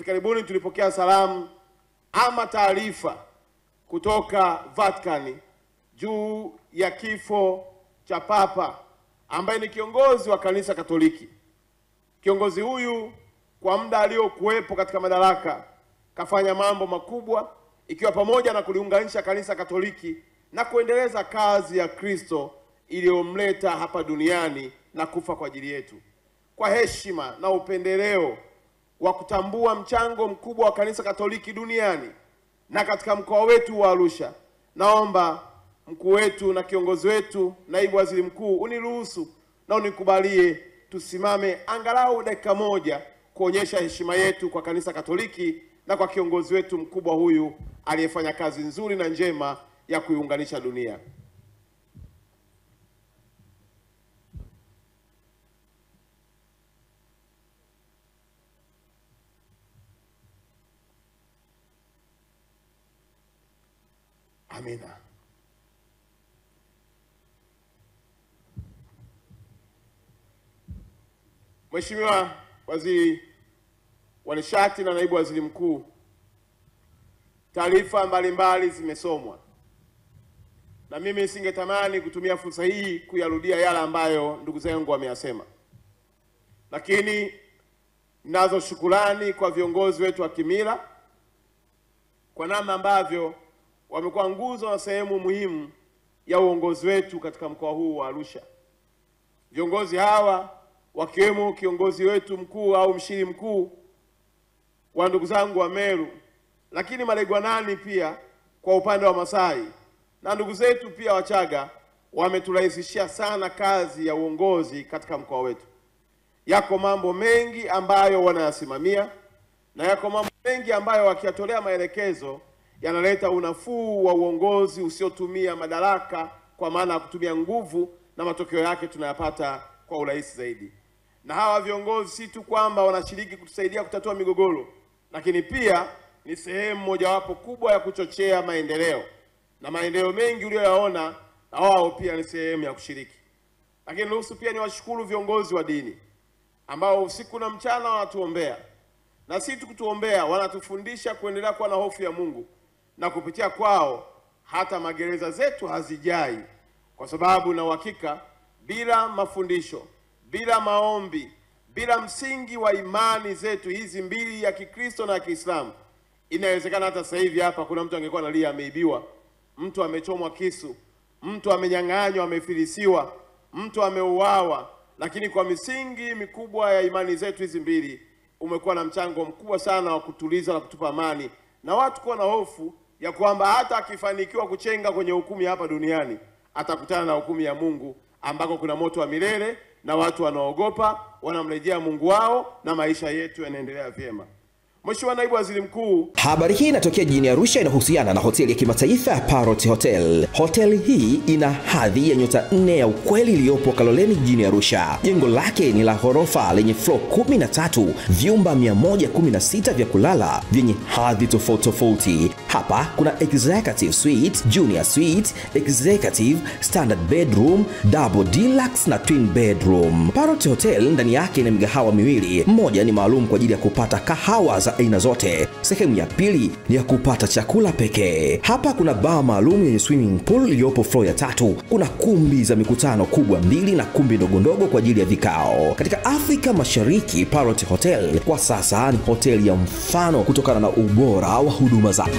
karibuni tulipokea salamu ama taarifa kutoka Vatican juu ya kifo cha Papa ambaye ni kiongozi wa kanisa Katoliki. Kiongozi huyu kwa muda aliokuwepo katika madaraka kafanya mambo makubwa, ikiwa pamoja na kuliunganisha kanisa Katoliki na kuendeleza kazi ya Kristo iliyomleta hapa duniani na kufa kwa ajili yetu. Kwa heshima na upendeleo wa kutambua mchango mkubwa wa kanisa Katoliki duniani na katika mkoa wetu wa Arusha, naomba mkuu wetu na kiongozi wetu, naibu waziri mkuu, uniruhusu na unikubalie tusimame angalau dakika moja kuonyesha heshima yetu kwa kanisa Katoliki na kwa kiongozi wetu mkubwa huyu aliyefanya kazi nzuri na njema ya kuiunganisha dunia. Amina. Mheshimiwa Waziri wa Nishati na Naibu Waziri Mkuu, taarifa mbalimbali zimesomwa na mimi singetamani kutumia fursa hii kuyarudia yale ambayo ndugu zangu wameyasema, lakini nazo shukrani kwa viongozi wetu wa kimila kwa namna ambavyo wamekuwa nguzo na sehemu muhimu ya uongozi wetu katika mkoa huu wa Arusha. Viongozi hawa wakiwemo kiongozi wetu mkuu au mshiri mkuu wa ndugu zangu wa Meru, lakini Malegwanani pia kwa upande wa Masai na ndugu zetu pia Wachaga wameturahisishia sana kazi ya uongozi katika mkoa wetu. Yako mambo mengi ambayo wanayasimamia na yako mambo mengi ambayo wakiyatolea maelekezo yanaleta unafuu wa uongozi usiotumia madaraka kwa maana ya kutumia nguvu, na matokeo yake tunayapata kwa urahisi zaidi. Na hawa viongozi si tu kwamba wanashiriki kutusaidia kutatua migogoro, lakini pia ni sehemu mojawapo kubwa ya kuchochea maendeleo, na maendeleo mengi uliyoyaona na wao pia ni sehemu ya kushiriki. Lakini nusu pia ni washukuru viongozi wa dini ambao usiku na mchana wanatuombea, na si tu kutuombea, wanatufundisha kuendelea kuwa na hofu ya Mungu, na kupitia kwao hata magereza zetu hazijai, kwa sababu na uhakika bila mafundisho, bila maombi, bila msingi wa imani zetu hizi mbili ya Kikristo na Kiislamu, inawezekana hata sasa hivi hapa kuna mtu angekuwa analia ameibiwa, mtu amechomwa kisu, mtu amenyang'anywa, amefilisiwa, mtu ameuawa, lakini kwa misingi mikubwa ya imani zetu hizi mbili umekuwa na mchango mkubwa sana wa kutuliza na kutupa amani, na watu kuwa na hofu ya kwamba hata akifanikiwa kuchenga kwenye hukumu hapa duniani atakutana na hukumu ya Mungu ambako kuna moto wa milele na watu wanaogopa, wanamrejea Mungu wao na maisha yetu yanaendelea vyema. Mheshimiwa Naibu Waziri Mkuu, habari hii inatokea jijini Arusha, inahusiana na hoteli ya kimataifa ya Parrot Hotel. Hoteli hii ina hadhi ya nyota 4 ya ukweli iliyopo Kaloleni jijini Arusha. Jengo lake ni la ghorofa lenye floor 13, vyumba 116 vya kulala vyenye hadhi tofauti tofauti. Hapa kuna executive suite, junior suite, executive, standard bedroom, double deluxe na twin bedroom. Parrot Hotel ndani yake ina migahawa miwili. Mmoja ni maalum kwa ajili ya kupata kahawa za aina zote. Sehemu ya pili ni ya kupata chakula pekee. Hapa kuna bar maalum yenye swimming pool iliyopo floor ya 3. Kuna kumbi za mikutano kubwa 2 na kumbi ndogo ndogo kwa ajili ya vikao. Katika Afrika Mashariki, Parrot Hotel kwa sasa ni hoteli ya mfano kutokana na ubora wa huduma zake.